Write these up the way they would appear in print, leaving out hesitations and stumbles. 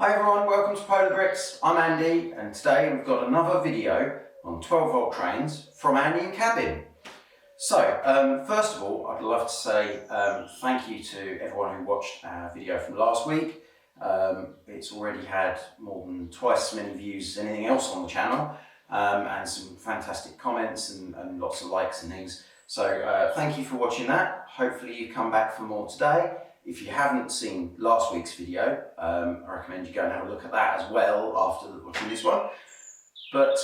Hi everyone, welcome to Polar Bricks. I'm Andy and today we've got another video on 12 volt trains from our new cabin. So first of all I'd love to say thank you to everyone who watched our video from last week. It's already had more than twice as many views as anything else on the channel and some fantastic comments and lots of likes and things. So thank you for watching that. Hopefully you come back for more today. If you haven't seen last week's video, I recommend you go and have a look at that as well after watching this one. But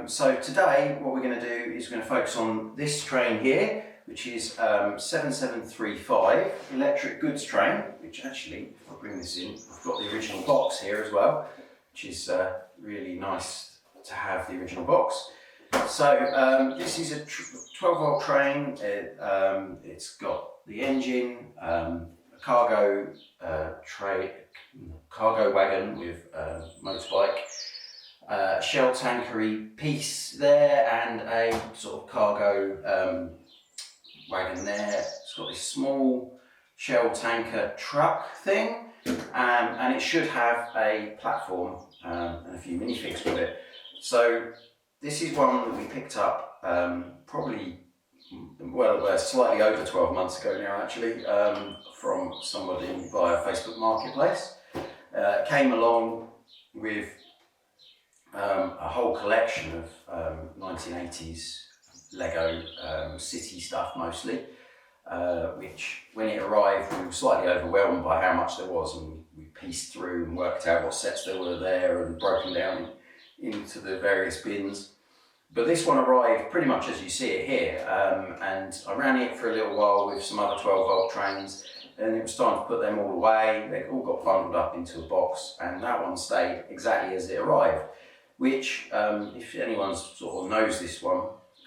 so today what we're going to do is we're going to focus on this train here, which is 7735 electric goods train, which actually, if I bring this in, I've got the original box here as well, which is really nice to have the original box. So this is a 12 volt train. It's got the engine, cargo cargo wagon with motorbike, shell tankery piece there, and a sort of cargo wagon there. It's got this small shell tanker truck thing, and it should have a platform and a few minifigs with it. So this is one that we picked up probably slightly over 12 months ago now actually, from somebody via Facebook Marketplace. It came along with a whole collection of 1980s Lego city stuff mostly, which when it arrived we were slightly overwhelmed by how much there was, and we pieced through and worked out what sets there were there and broken down into the various bins. But this one arrived pretty much as you see it here, and I ran it for a little while with some other 12 volt trains, and it was time to put them all away. They all got bundled up into a box, and that one stayed exactly as it arrived, which if anyone sort of knows this one,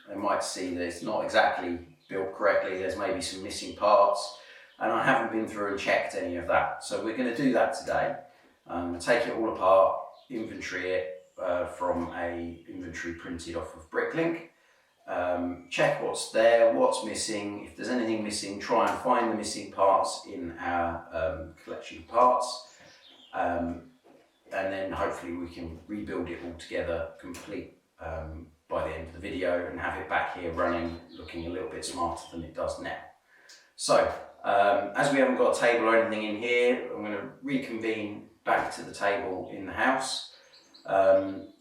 they might see that it's not exactly built correctly. There's maybe some missing parts, and I haven't been through and checked any of that. So we're going to do that today. Take it all apart, inventory it, from a inventory printed off of Bricklink, check what's there, what's missing. If there's anything missing, try and find the missing parts in our collection of parts, and then hopefully we can rebuild it all together complete by the end of the video and have it back here running, looking a little bit smarter than it does now. So as we haven't got a table or anything in here, I'm going to reconvene back to the table in the house.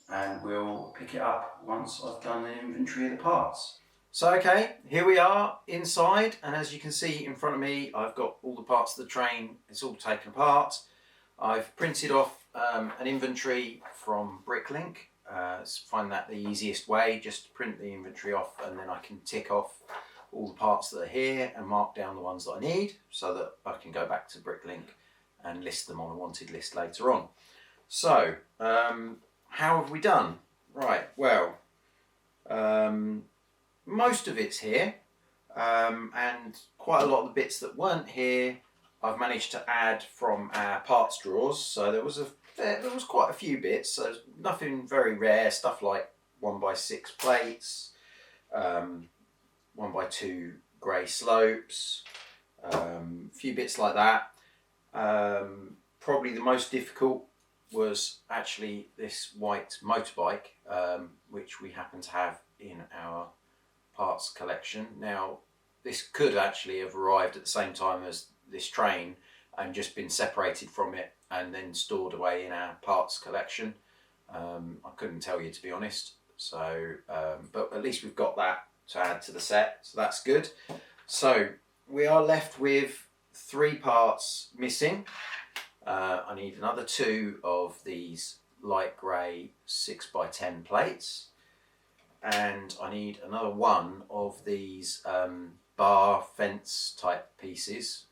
And we'll pick it up once I've done the inventory of the parts. So okay, here we are inside, and as you can see in front of me, I've got all the parts of the train. It's all taken apart. I've printed off an inventory from Bricklink. Find that the easiest way, just print the inventory off, and then I can tick off all the parts that are here and mark down the ones that I need, so that I can go back to Bricklink and list them on a wanted list later on. So, how have we done? Right, well, most of it's here, and quite a lot of the bits that weren't here I've managed to add from our parts drawers. So there was quite a few bits, so nothing very rare, stuff like 1x6 plates, 1x2 grey slopes, a few bits like that. Probably the most difficult was actually this white motorbike, which we happen to have in our parts collection. Now, this could actually have arrived at the same time as this train and just been separated from it and then stored away in our parts collection. I couldn't tell you, to be honest. So, but at least we've got that to add to the set, so that's good. So we are left with 3 parts missing. I need another 2 of these light grey 6x10 plates, and I need another 1 of these bar fence type pieces,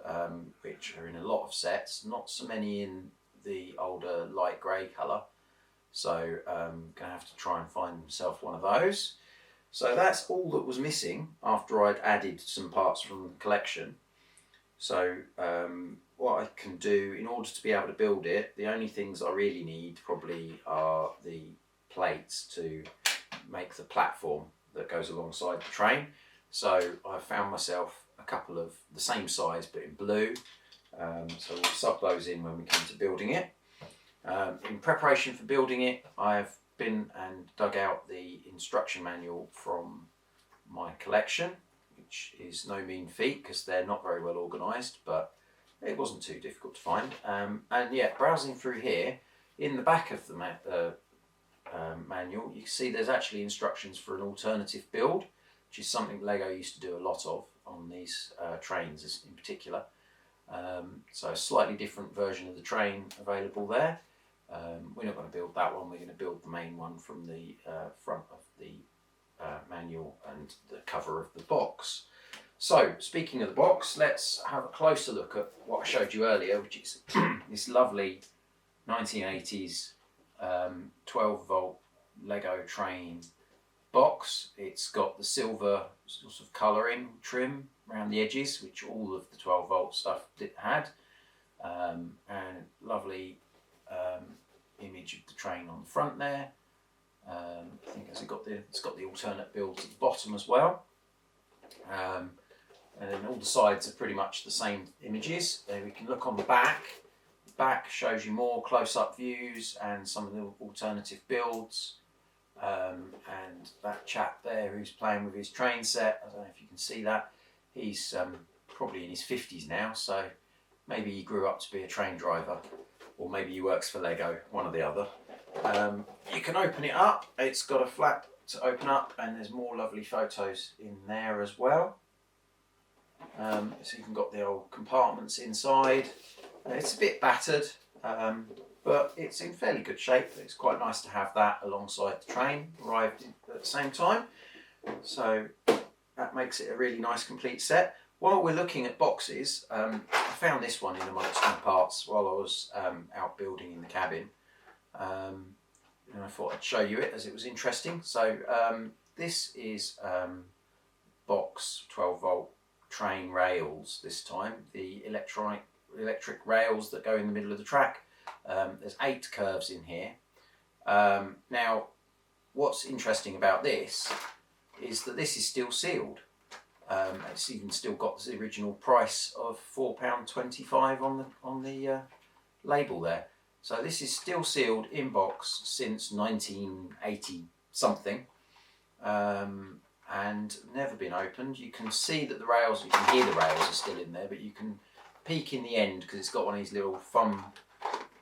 which are in a lot of sets, not so many in the older light grey colour, so I'm going to have to try and find myself one of those. So that's all that was missing after I'd added some parts from the collection. So what I can do in order to be able to build it, the only things I really need probably are the plates to make the platform that goes alongside the train. So I found myself a couple of the same size but in blue, so we'll sub those in when we come to building it. In preparation for building it, I've been and dug out the instruction manual from my collection, which is no mean feat because they're not very well organised, but it wasn't too difficult to find. And yeah, browsing through here, in the back of the manual, you can see there's actually instructions for an alternative build, which is something Lego used to do a lot of on these trains in particular. So a slightly different version of the train available there. We're not going to build that one, we're going to build the main one from the front of the manual and the cover of the box. So, speaking of the box, let's have a closer look at what I showed you earlier, which is this lovely 1980s 12 volt Lego train box. It's got the silver sort of colouring trim around the edges, which all of the 12 volt stuff had, and lovely image of the train on the front there. I think it's got the alternate builds at the bottom as well. And then all the sides are pretty much the same images. There we can look on the back. The back shows you more close-up views and some of the alternative builds. And that chap there who's playing with his train set, I don't know if you can see that, he's probably in his 50s now, so maybe he grew up to be a train driver, or maybe he works for Lego, one or the other. You can open it up, it's got a flap to open up, and there's more lovely photos in there as well. So you've got the old compartments inside. It's a bit battered, but it's in fairly good shape. It's quite nice to have that alongside the train, arrived at the same time. So that makes it a really nice complete set. While we're looking at boxes, I found this one in amongst my parts while I was out building in the cabin. And I thought I'd show you it as it was interesting. So this is box 12 volt train rails this time, the electric rails that go in the middle of the track. There's 8 curves in here. Now what's interesting about this is that this is still sealed. It's even still got the original price of £4.25 on the label there. So this is still sealed in box since 1980 something. And never been opened. You can see that the rails, you can hear the rails are still in there, but you can peek in the end because it's got one of these little thumb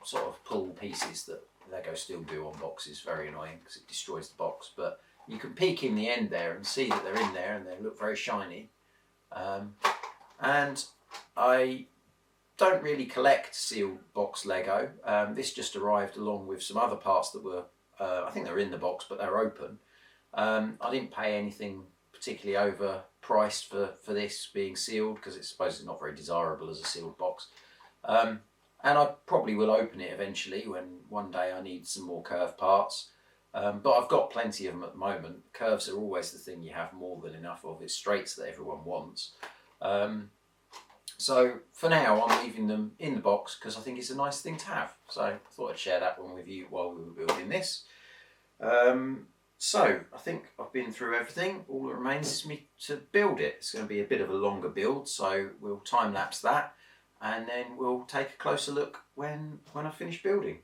sort of pull pieces that Lego still do on boxes. Very annoying because it destroys the box, but you can peek in the end there and see that they're in there and they look very shiny. And I don't really collect sealed box Lego. This just arrived along with some other parts that were, I think they're in the box, but they're open. I didn't pay anything particularly overpriced for this being sealed because it's supposed not very desirable as a sealed box. And I probably will open it eventually when one day I need some more curved parts. But I've got plenty of them at the moment. Curves are always the thing you have more than enough of. It's straights that everyone wants. So for now I'm leaving them in the box because I think it's a nice thing to have. So I thought I'd share that one with you while we were building this. So I think I've been through everything. All that remains is me to build it. It's going to be a bit of a longer build, so we'll time lapse that and then we'll take a closer look when I finish building.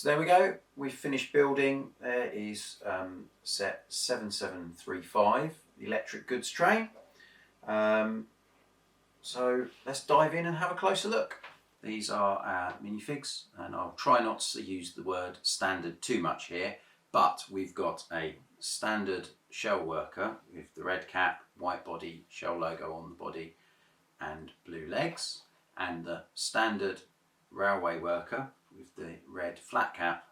So there we go, we've finished building. There is set 7735, the electric goods train. So let's dive in and have a closer look. These are our minifigs, and I'll try not to use the word standard too much here, but we've got a standard shell worker with the red cap, white body, shell logo on the body and blue legs, and the standard railway worker with the red flat cap,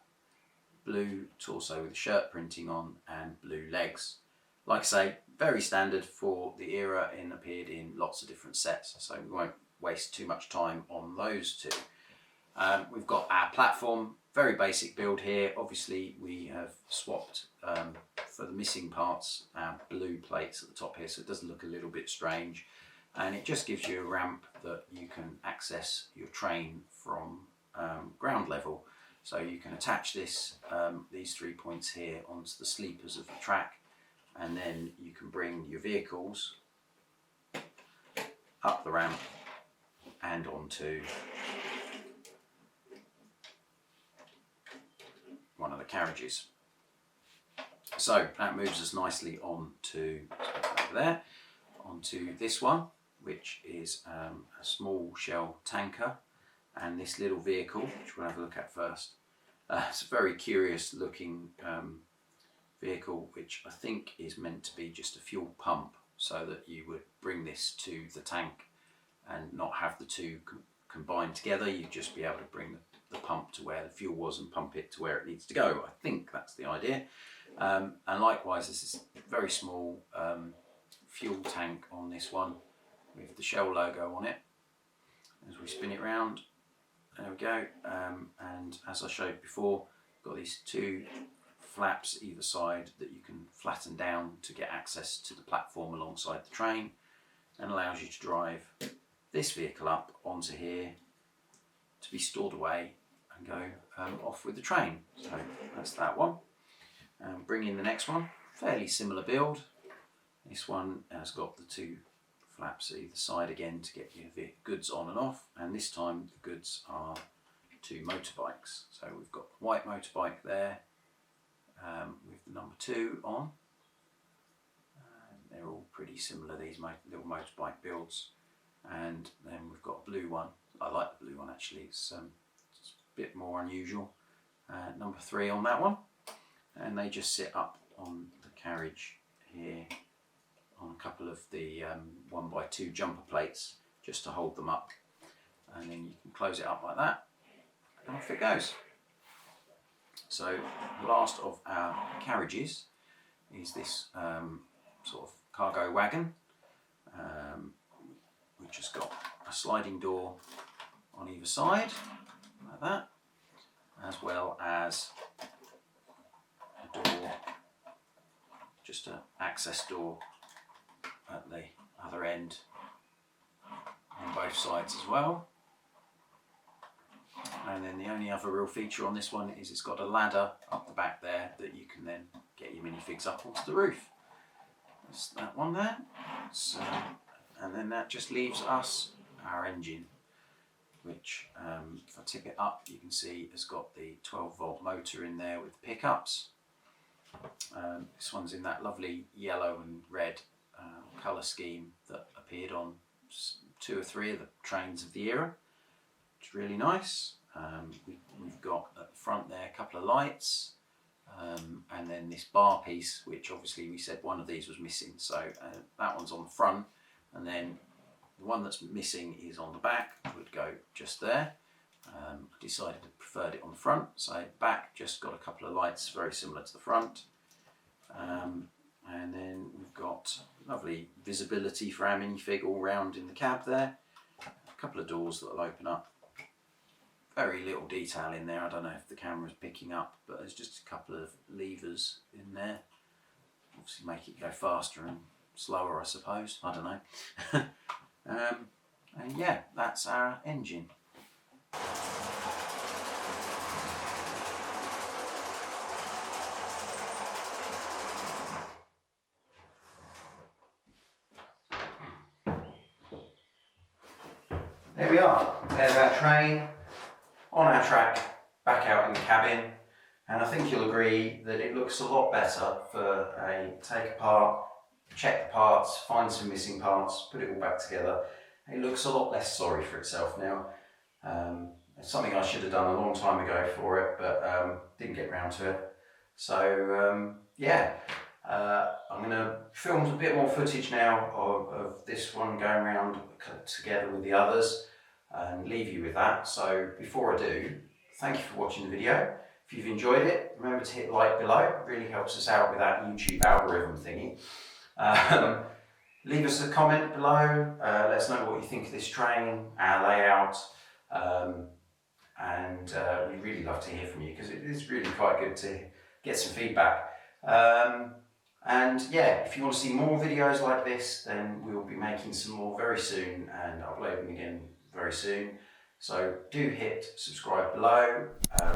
blue torso with the shirt printing on and blue legs. Like I say, very standard for the era and appeared in lots of different sets, so we won't waste too much time on those two. We've got our platform, very basic build here. Obviously we have swapped for the missing parts our blue plates at the top here, so it does look a little bit strange, and it just gives you a ramp that you can access your train from ground level. So you can attach this these 3 points here onto the sleepers of the track, and then you can bring your vehicles up the ramp and onto one of the carriages. So that moves us nicely on to over there, onto this one, which is a small shell tanker, and this little vehicle, which we'll have a look at first. It's a very curious looking vehicle, which I think is meant to be just a fuel pump, so that you would bring this to the tank and not have the two combined together. You'd just be able to bring the pump to where the fuel was and pump it to where it needs to go. I think that's the idea. And likewise, this is a very small fuel tank on this one with the Shell logo on it. As we spin it round, there we go. And as I showed before, got these two flaps either side that you can flatten down to get access to the platform alongside the train, and allows you to drive this vehicle up onto here to be stored away and go off with the train. So that's that one. Bring in the next one, fairly similar build. This one has got the two flaps either side again to get your goods on and off, and this time the goods are two motorbikes. So we've got the white motorbike there with the number 2 on. They're all pretty similar, these little motorbike builds. And then we've got a blue one. I like the blue one actually, it's a bit more unusual. Number 3 on that one. And they just sit up on the carriage here on a couple of the 1x2 jumper plates just to hold them up. And then you can close it up like that and off it goes. So the last of our carriages is this sort of cargo wagon, which has got a sliding door on either side like that, as well as a door, just an access door at the other end on both sides as well. And then the only other real feature on this one is it's got a ladder up the back there that you can then get your minifigs up onto the roof. That's that one there. So, and then that just leaves us our engine, which if I tip it up you can see has got the 12-volt motor in there with pickups. This one's in that lovely yellow and red colour scheme that appeared on 2 or 3 of the trains of the era. It's really nice. We've got at the front there a couple of lights, and then this bar piece, which obviously we said one of these was missing, so that one's on the front, and then the one that's missing is on the back, would go just there. I decided to preferred it on the front, so back just got a couple of lights very similar to the front, and then we've got lovely visibility for our minifig all round in the cab there. A couple of doors that will open up. Very little detail in there, I don't know if the camera's picking up, but there's just a couple of levers in there. Obviously make it go faster and slower, I suppose, I don't know. And yeah, that's our engine. There we are, there's our train on our track back out in the cabin, and I think you'll agree that it looks a lot better for a take apart, check the parts, find some missing parts, put it all back together. It looks a lot less sorry for itself now. It's something I should have done a long time ago for it, but didn't get round to it. So yeah, I'm going to film a bit more footage now of this one going around together with the others and leave you with that. So before I do, thank you for watching the video. If you've enjoyed it, remember to hit like below. It really helps us out with that YouTube algorithm thingy. Leave us a comment below. Let us know what you think of this train, our layout. And we'd really love to hear from you because it is really quite good to get some feedback. And yeah, if you want to see more videos like this, then we'll be making some more very soon and uploading again very soon. So do hit subscribe below,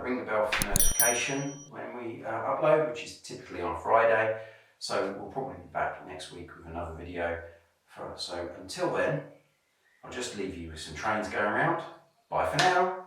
ring the bell for notification when we upload, which is typically on Friday. So we'll probably be back next week with another video. So until then, I'll just leave you with some trains going around. Bye for now.